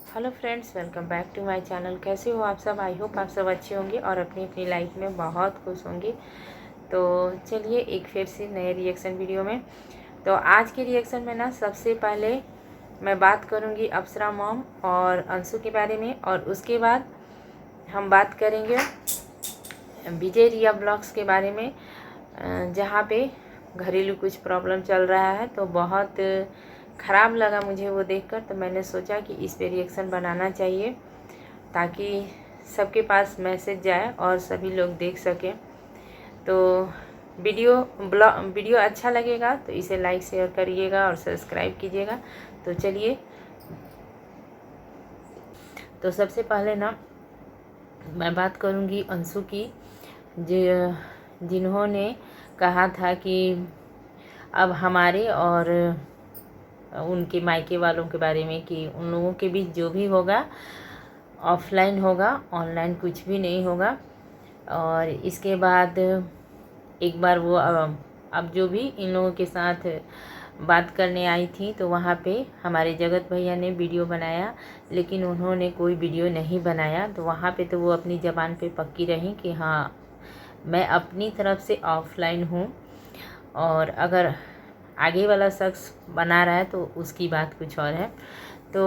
Hello friends, welcome back to my channel. कैसे हो आप सब? आई होप आप सब अच्छे होंगे और अपनी अपनी लाइफ में बहुत खुश होंगे। तो चलिए एक फिर से नए रिएक्शन वीडियो में। तो आज के रिएक्शन में ना सबसे पहले मैं बात करूंगी अप्सरा मॉम और अंशु के बारे में, और उसके बाद हम बात करेंगे विजय रिया ब्लॉग्स के बारे में, जहाँ पे घरेलू कुछ प्रॉब्लम चल रहा है। तो बहुत ख़राब लगा मुझे वो देखकर, तो मैंने सोचा कि इस पे रिएक्शन बनाना चाहिए ताकि सबके पास मैसेज जाए और सभी लोग देख सकें। तो वीडियो अच्छा लगेगा तो इसे लाइक शेयर करिएगा और सब्सक्राइब कीजिएगा। तो चलिए, तो सबसे पहले ना मैं बात करूंगी अंशु की, जिन्होंने कहा था कि अब हमारे और उनके मायके वालों के बारे में कि उन लोगों के बीच जो भी होगा ऑफलाइन होगा, ऑनलाइन कुछ भी नहीं होगा। और इसके बाद एक बार वो अब जो भी इन लोगों के साथ बात करने आई थी, तो वहाँ पे हमारे जगत भैया ने वीडियो बनाया, लेकिन उन्होंने कोई वीडियो नहीं बनाया। तो वहाँ पे तो वो अपनी ज़बान पे पक्की रही कि हाँ, मैं अपनी तरफ से ऑफलाइन हूँ, और अगर आगे वाला शख्स बना रहा है तो उसकी बात कुछ और है। तो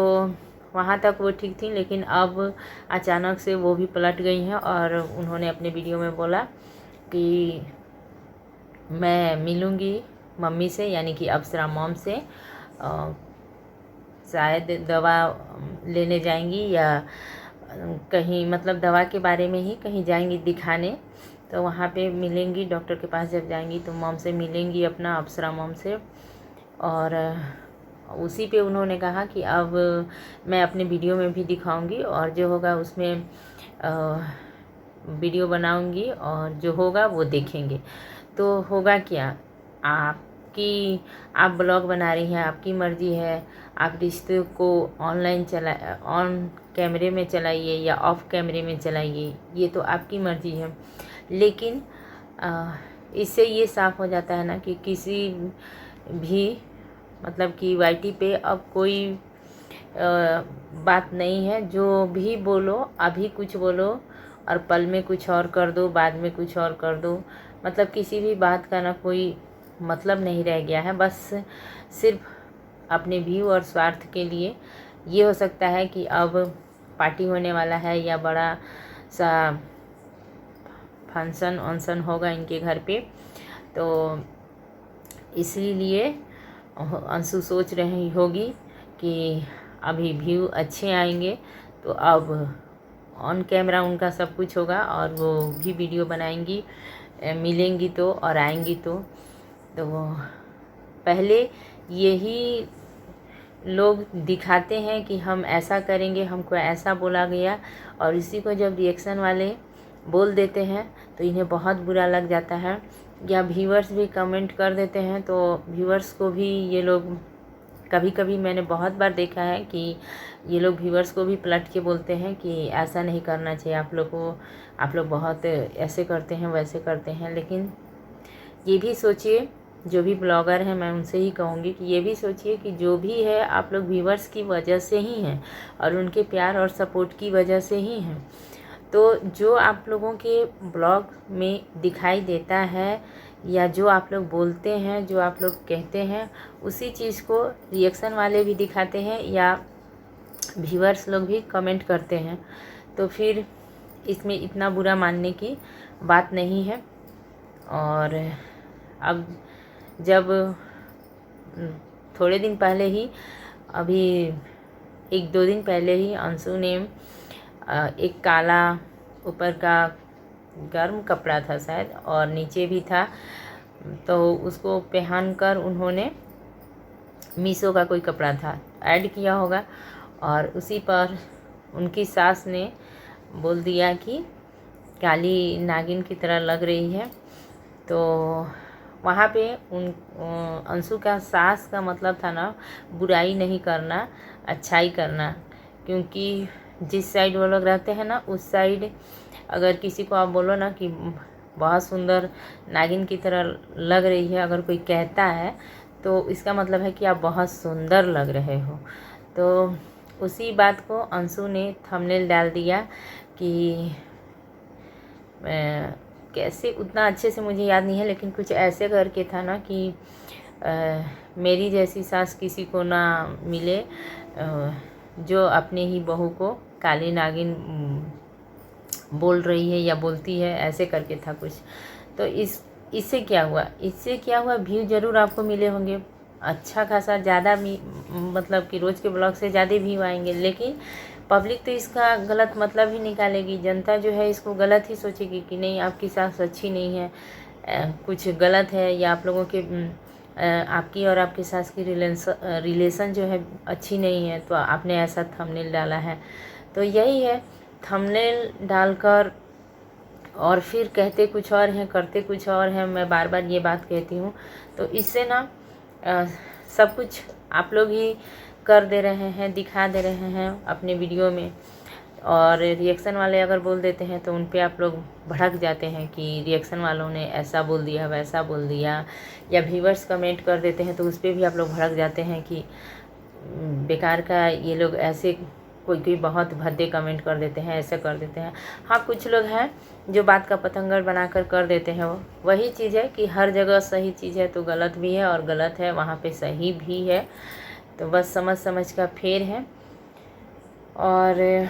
वहाँ तक वो ठीक थी, लेकिन अब अचानक से वो भी पलट गई हैं और उन्होंने अपने वीडियो में बोला कि मैं मिलूँगी मम्मी से, यानी कि अप्सरा मॉम से, शायद दवा लेने जाएंगी या कहीं, मतलब दवा के बारे में ही कहीं जाएंगी दिखाने। तो वहाँ पे मिलेंगी, डॉक्टर के पास जब जाएंगी तो मॉम से मिलेंगी, अपना अप्सरा मॉम से। और उसी पे उन्होंने कहा कि अब मैं अपने वीडियो में भी दिखाऊंगी, और जो होगा उसमें वीडियो बनाऊंगी, और जो होगा वो देखेंगे। तो होगा क्या, आप ब्लॉग बना रही हैं, आपकी मर्ज़ी है, आप रिश्ते को ऑनलाइन ऑन कैमरे में चलाइए या ऑफ कैमरे में चलाइए, ये तो आपकी मर्ज़ी है। लेकिन इससे ये साफ़ हो जाता है ना कि किसी भी, मतलब कि वाईटी पे अब कोई बात नहीं है। जो भी बोलो, अभी कुछ बोलो और पल में कुछ और कर दो, बाद में कुछ और कर दो। मतलब किसी भी बात का ना कोई मतलब नहीं रह गया है, बस सिर्फ अपने व्यू और स्वार्थ के लिए। ये हो सकता है कि अब पार्टी होने वाला है या बड़ा सा फंक्शन वंक्शन होगा इनके घर पे, तो इसीलिए अंशु सोच रही होगी कि अभी व्यू अच्छे आएंगे तो अब ऑन कैमरा उनका सब कुछ होगा और वो भी वीडियो बनाएंगी, मिलेंगी तो और आएंगी तो वो पहले यही लोग दिखाते हैं कि हम ऐसा करेंगे, हमको ऐसा बोला गया, और इसी को जब रिएक्शन वाले बोल देते हैं तो इन्हें बहुत बुरा लग जाता है। या व्यूअर्स भी कमेंट कर देते हैं, तो व्यूअर्स को भी ये लोग, कभी कभी मैंने बहुत बार देखा है कि ये लोग व्यूअर्स को भी पलट के बोलते हैं कि ऐसा नहीं करना चाहिए आप लोग को, आप लोग बहुत ऐसे करते हैं वैसे करते हैं। लेकिन ये भी सोचिए, जो भी ब्लॉगर हैं, मैं उनसे ही कहूँगी कि ये भी सोचिए कि जो भी है आप लोग व्यूअर्स की वजह से ही हैं और उनके प्यार और सपोर्ट की वजह से ही हैं। तो जो आप लोगों के ब्लॉग में दिखाई देता है या जो आप लोग बोलते हैं, जो आप लोग कहते हैं, उसी चीज़ को रिएक्शन वाले भी दिखाते हैं या व्यूअर्स लोग भी कमेंट करते हैं। तो फिर इसमें इतना बुरा मानने की बात नहीं है। और अब जब थोड़े दिन पहले ही, अभी 1-2 दिन पहले ही अंशु ने एक काला ऊपर का गर्म कपड़ा था शायद और नीचे भी था, तो उसको पहनकर उन्होंने, मीशो का कोई कपड़ा था, ऐड किया होगा, और उसी पर उनकी सास ने बोल दिया कि काली नागिन की तरह लग रही है। तो वहाँ पे अंशु का सास का मतलब था ना, बुराई नहीं करना, अच्छाई करना। क्योंकि जिस साइड वो लोग रहते हैं ना, उस साइड अगर किसी को आप बोलो ना कि बहुत सुंदर नागिन की तरह लग रही है, अगर कोई कहता है तो इसका मतलब है कि आप बहुत सुंदर लग रहे हो। तो उसी बात को अंशु ने थंबनेल डाल दिया कि कैसे, उतना अच्छे से मुझे याद नहीं है, लेकिन कुछ ऐसे करके था ना कि मेरी जैसी सास किसी को ना मिले, जो अपने ही बहू को काली नागिन बोल रही है या बोलती है, ऐसे करके था कुछ। तो इससे क्या हुआ, व्यू ज़रूर आपको मिले होंगे, अच्छा खासा, ज़्यादा मतलब कि रोज़ के ब्लॉग से ज़्यादा व्यू आएंगे, लेकिन पब्लिक तो इसका गलत मतलब ही निकालेगी। जनता जो है इसको गलत ही सोचेगी कि नहीं, आपकी सास अच्छी नहीं है, कुछ गलत है, या आप लोगों के आपकी और आपकी सास की रिलेशन जो है अच्छी नहीं है, तो आपने ऐसा थंबनेल डाला है। तो यही है, थंबनेल डालकर और फिर कहते कुछ और हैं, करते कुछ और हैं। मैं बार बार ये बात कहती हूँ। तो इससे ना सब कुछ आप लोग ही कर दे रहे हैं, दिखा दे रहे हैं अपने वीडियो में, और रिएक्शन वाले अगर बोल देते हैं तो उन पे आप लोग भड़क जाते हैं कि रिएक्शन वालों ने ऐसा बोल दिया, वैसा बोल दिया, या व्यूवर्स कमेंट कर देते हैं तो उस पर भी आप लोग भड़क जाते हैं कि बेकार का ये लोग ऐसे, कोई बहुत भद्दे कमेंट कर देते हैं, ऐसे कर देते हैं। हाँ, कुछ लोग हैं जो बात का पतंगर बनाकर कर देते हैं। वही चीज़ है कि हर जगह सही चीज़ है तो गलत भी है, और गलत है वहाँ पे सही भी है। तो बस समझ समझ का फेर है। और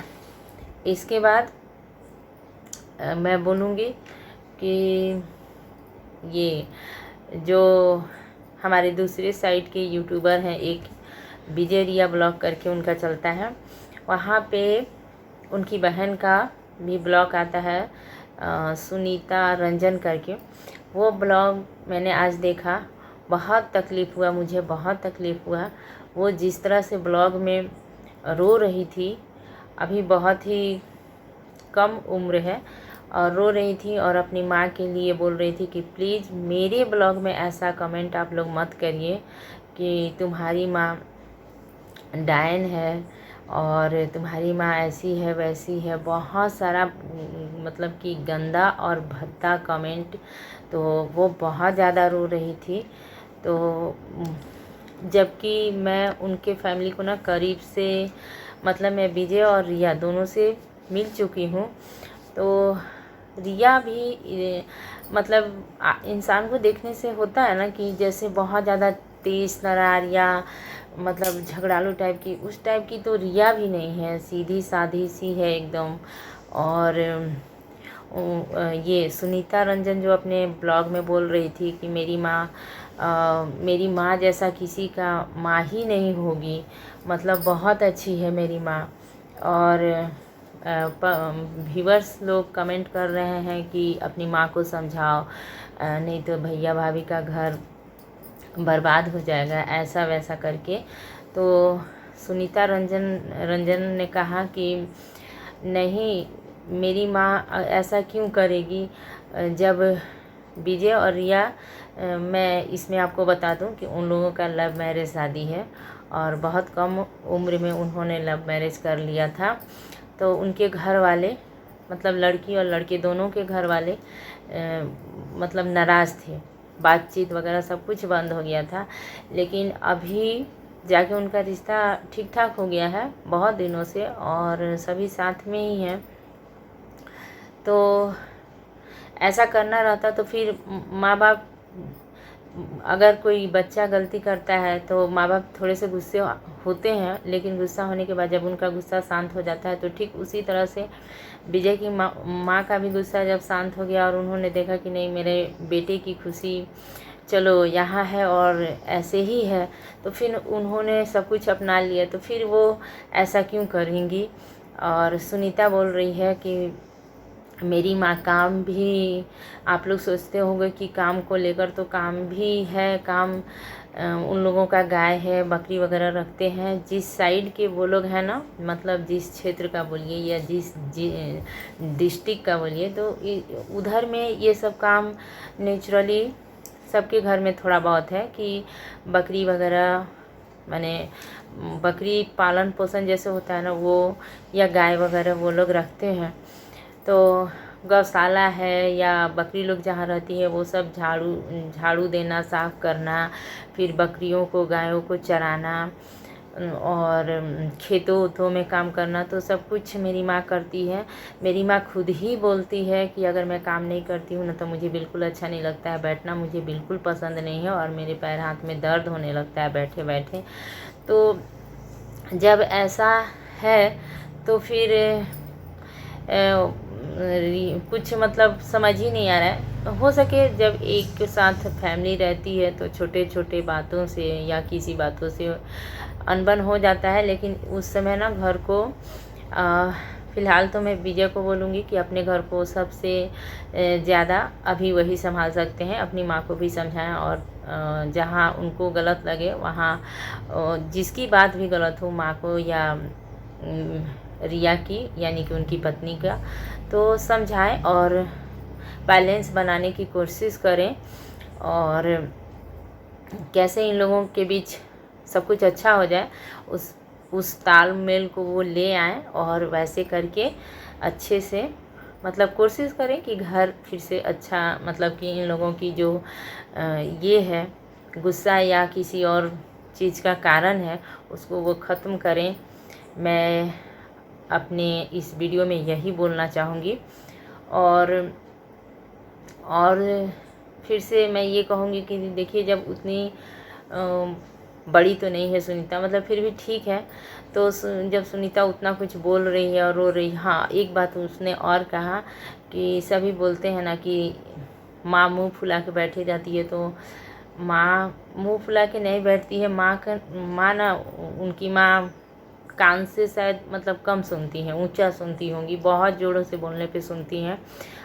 इसके बाद मैं बोलूँगी कि ये जो हमारे दूसरे साइड के यूट्यूबर हैं, एक विजय रिया ब्लॉग करके उनका चलता है, वहाँ पे उनकी बहन का भी ब्लॉग आता है, सुनीता रंजन करके। वो ब्लॉग मैंने आज देखा, बहुत तकलीफ़ हुआ मुझे, बहुत तकलीफ़ हुआ। वो जिस तरह से ब्लॉग में रो रही थी, अभी बहुत ही कम उम्र है, और रो रही थी और अपनी माँ के लिए बोल रही थी कि प्लीज़ मेरे ब्लॉग में ऐसा कमेंट आप लोग मत करिए कि तुम्हारी माँ डायन है और तुम्हारी माँ ऐसी है वैसी है। बहुत सारा मतलब कि गंदा और भद्दा कमेंट। तो वो बहुत ज़्यादा रो रही थी। तो जबकि मैं उनके फैमिली को ना करीब से, मतलब मैं विजय और रिया दोनों से मिल चुकी हूँ। तो रिया भी मतलब इंसान को देखने से होता है ना कि जैसे बहुत ज़्यादा तेज़ तर्रार या मतलब झगड़ालू टाइप की, उस टाइप की तो रिया भी नहीं है, सीधी सादी सी है एकदम। और ये सुनीता रंजन जो अपने ब्लॉग में बोल रही थी कि मेरी माँ जैसा किसी का माँ ही नहीं होगी, मतलब बहुत अच्छी है मेरी माँ। और व्यूअर्स लोग कमेंट कर रहे हैं कि अपनी माँ को समझाओ, नहीं तो भैया भाभी का घर बर्बाद हो जाएगा, ऐसा वैसा करके। तो सुनीता रंजन ने कहा कि नहीं, मेरी माँ ऐसा क्यों करेगी। जब विजय और रिया, मैं इसमें आपको बता दूं कि उन लोगों का लव मैरिज शादी है, और बहुत कम उम्र में उन्होंने लव मैरिज कर लिया था। तो उनके घर वाले, मतलब लड़की और लड़के दोनों के घर वाले मतलब नाराज़ थे, बातचीत वगैरह सब कुछ बंद हो गया था। लेकिन अभी जाके उनका रिश्ता ठीक ठाक हो गया है बहुत दिनों से, और सभी साथ में ही हैं। तो ऐसा करना रहता तो फिर माँ बाप, अगर कोई बच्चा गलती करता है तो माँ बाप थोड़े से गुस्से होते हैं, लेकिन गुस्सा होने के बाद जब उनका गुस्सा शांत हो जाता है तो ठीक उसी तरह से विजय की माँ का भी गुस्सा जब शांत हो गया और उन्होंने देखा कि नहीं, मेरे बेटे की खुशी चलो यहाँ है और ऐसे ही है, तो फिर उन्होंने सब कुछ अपना लिया। तो फिर वो ऐसा क्यों करेंगी। और सुनीता बोल रही है कि मेरी माँ, काम भी आप लोग सोचते होंगे कि काम को लेकर, तो काम भी है, काम उन लोगों का गाय है, बकरी वगैरह रखते हैं। जिस साइड के वो लोग हैं ना, मतलब जिस क्षेत्र का बोलिए या जिस डिस्ट्रिक्ट का बोलिए, तो उधर में ये सब काम नेचुरली सबके घर में थोड़ा बहुत है कि बकरी वगैरह, माने बकरी पालन पोषण जैसे होता है ना वो, या गाय वगैरह वो लोग रखते हैं। तो गौशाला है या बकरी लोग जहाँ रहती है वो सब झाड़ू देना, साफ़ करना, फिर बकरियों को गायों को चराना, और खेतों उतों में काम करना, तो सब कुछ मेरी माँ करती है। मेरी माँ खुद ही बोलती है कि अगर मैं काम नहीं करती हूँ ना तो मुझे बिल्कुल अच्छा नहीं लगता है, बैठना मुझे बिल्कुल पसंद नहीं है और मेरे पैर हाथ में दर्द होने लगता है बैठे बैठे। तो जब ऐसा है तो फिर कुछ मतलब समझ ही नहीं आ रहा है। हो सके जब एक साथ फैमिली रहती है तो छोटे छोटे बातों से या किसी बातों से अनबन हो जाता है, लेकिन उस समय ना घर को फ़िलहाल तो मैं विजय को बोलूँगी कि अपने घर को सबसे ज़्यादा अभी वही संभाल सकते हैं। अपनी माँ को भी समझाएं और जहाँ उनको गलत लगे वहाँ जिसकी बात भी गलत हो, माँ को या रिया की यानी कि उनकी पत्नी का, तो समझाएं और बैलेंस बनाने की कोशिश करें और कैसे इन लोगों के बीच सब कुछ अच्छा हो जाए उस तालमेल को वो ले आएँ और वैसे करके अच्छे से मतलब कोशिश करें कि घर फिर से अच्छा, मतलब कि इन लोगों की जो ये है गुस्सा या किसी और चीज़ का कारण है उसको वो ख़त्म करें। मैं अपने इस वीडियो में यही बोलना चाहूँगी। और फिर से मैं ये कहूँगी कि देखिए, जब उतनी बड़ी तो नहीं है सुनीता, मतलब फिर भी ठीक है। तो जब सुनीता उतना कुछ बोल रही है और रो रही, हाँ एक बात उसने और कहा कि सभी बोलते हैं ना कि माँ मुंह फुला के बैठे जाती है, तो माँ मुंह फुला के नहीं बैठती है। माँ ना, उनकी माँ कान से शायद मतलब कम सुनती हैं, ऊंचा सुनती होंगी, बहुत ज़ोरों से बोलने पे सुनती हैं।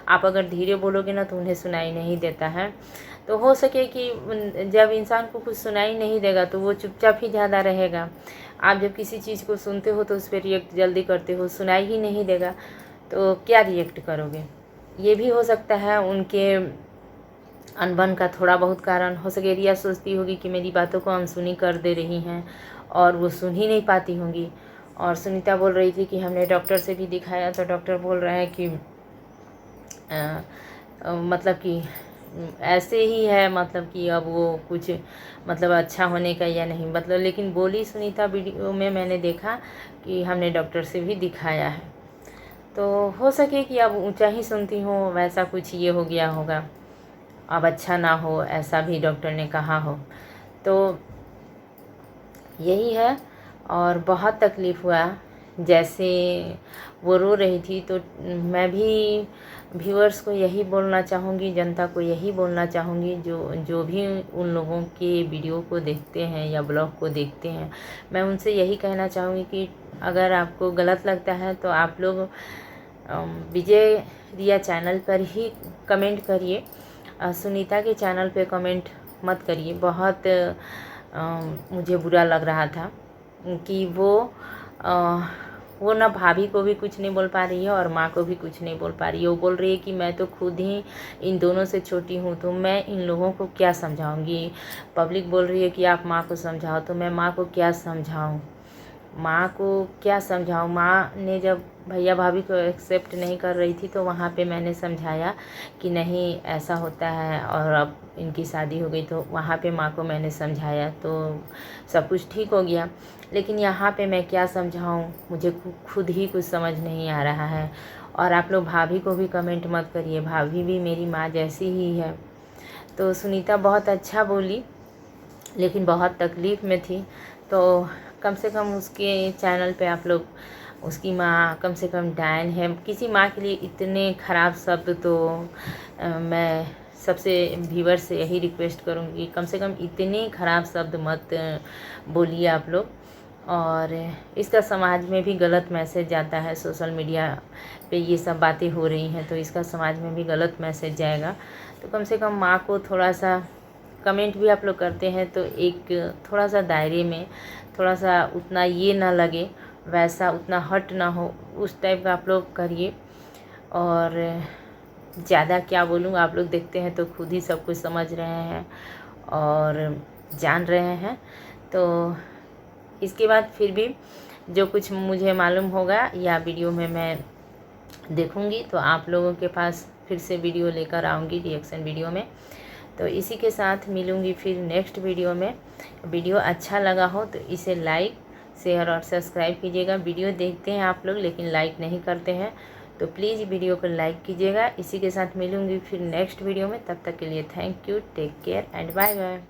आप अगर धीरे बोलोगे ना तो उन्हें सुनाई नहीं देता है। तो हो सके कि जब इंसान को कुछ सुनाई नहीं देगा तो वो चुपचाप ही ज़्यादा रहेगा। आप जब किसी चीज़ को सुनते हो तो उस पर रिएक्ट जल्दी करते हो, सुनाई ही नहीं देगा तो क्या रिएक्ट करोगे। ये भी हो सकता है उनके अनबन का थोड़ा बहुत कारण। हो सके रिया सोचती होगी कि मेरी बातों को अनसुनी कर दे रही हैं और वो सुन ही नहीं पाती होंगी। और सुनीता बोल रही थी कि हमने डॉक्टर से भी दिखाया तो डॉक्टर बोल रहे हैं कि मतलब कि ऐसे ही है, मतलब कि अब वो कुछ मतलब अच्छा होने का या नहीं, मतलब लेकिन बोली सुनीता वीडियो में मैंने देखा कि हमने डॉक्टर से भी दिखाया है। तो हो सके कि अब ऊंचा ही सुनती हूँ, वैसा कुछ ये हो गया होगा, अब अच्छा ना हो ऐसा भी डॉक्टर ने कहा हो। तो यही है। और बहुत तकलीफ़ हुआ जैसे वो रो रही थी, तो मैं भी व्यूअर्स को यही बोलना चाहूँगी, जनता को यही बोलना चाहूँगी जो भी उन लोगों के वीडियो को देखते हैं या ब्लॉग को देखते हैं, मैं उनसे यही कहना चाहूँगी कि अगर आपको गलत लगता है तो आप लोग विजय रिया चैनल पर ही कमेंट करिए, सुनीता के चैनल पे कमेंट मत करिए। बहुत मुझे बुरा लग रहा था कि वो ना भाभी को भी कुछ नहीं बोल पा रही है और माँ को भी कुछ नहीं बोल पा रही है। वो बोल रही है कि मैं तो खुद ही इन दोनों से छोटी हूँ तो मैं इन लोगों को क्या समझाऊँगी। पब्लिक बोल रही है कि आप माँ को समझाओ, तो मैं माँ को क्या समझाऊँ, माँ को क्या समझाऊँ। माँ ने जब भैया भाभी को एक्सेप्ट नहीं कर रही थी तो वहाँ पे मैंने समझाया कि नहीं ऐसा होता है, और अब इनकी शादी हो गई तो वहाँ पे माँ को मैंने समझाया तो सब कुछ ठीक हो गया। लेकिन यहाँ पे मैं क्या समझाऊँ, मुझे खुद ही कुछ समझ नहीं आ रहा है। और आप लोग भाभी को भी कमेंट मत करिए, भाभी भी मेरी माँ जैसी ही है। तो सुनीता बहुत अच्छा बोली लेकिन बहुत तकलीफ़ में थी, तो कम से कम उसके चैनल पे आप लोग, उसकी माँ कम से कम डायन है, किसी माँ के लिए इतने ख़राब शब्द तो मैं सबसे व्यूअर से यही रिक्वेस्ट करूँगी, कम से कम इतने ख़राब शब्द मत बोलिए आप लोग। और इसका समाज में भी गलत मैसेज जाता है, सोशल मीडिया पे ये सब बातें हो रही हैं तो इसका समाज में भी गलत मैसेज जाएगा। तो कम से कम माँ को थोड़ा सा, कमेंट भी आप लोग करते हैं तो एक थोड़ा सा दायरे में, थोड़ा सा उतना ये ना लगे, वैसा उतना हट ना हो, उस टाइप का आप लोग करिए। और ज़्यादा क्या बोलूँ, आप लोग देखते हैं तो खुद ही सब कुछ समझ रहे हैं और जान रहे हैं। तो इसके बाद फिर भी जो कुछ मुझे मालूम होगा या वीडियो में मैं देखूँगी तो आप लोगों के पास फिर से वीडियो लेकर आऊँगी, रिएक्शन वीडियो में। तो इसी के साथ मिलूँगी फिर नेक्स्ट वीडियो में। वीडियो अच्छा लगा हो तो इसे लाइक शेयर और सब्सक्राइब कीजिएगा। वीडियो देखते हैं आप लोग लेकिन लाइक नहीं करते हैं, तो प्लीज़ वीडियो को लाइक कीजिएगा। इसी के साथ मिलूँगी फिर नेक्स्ट वीडियो में। तब तक के लिए thank you, take care and bye bye.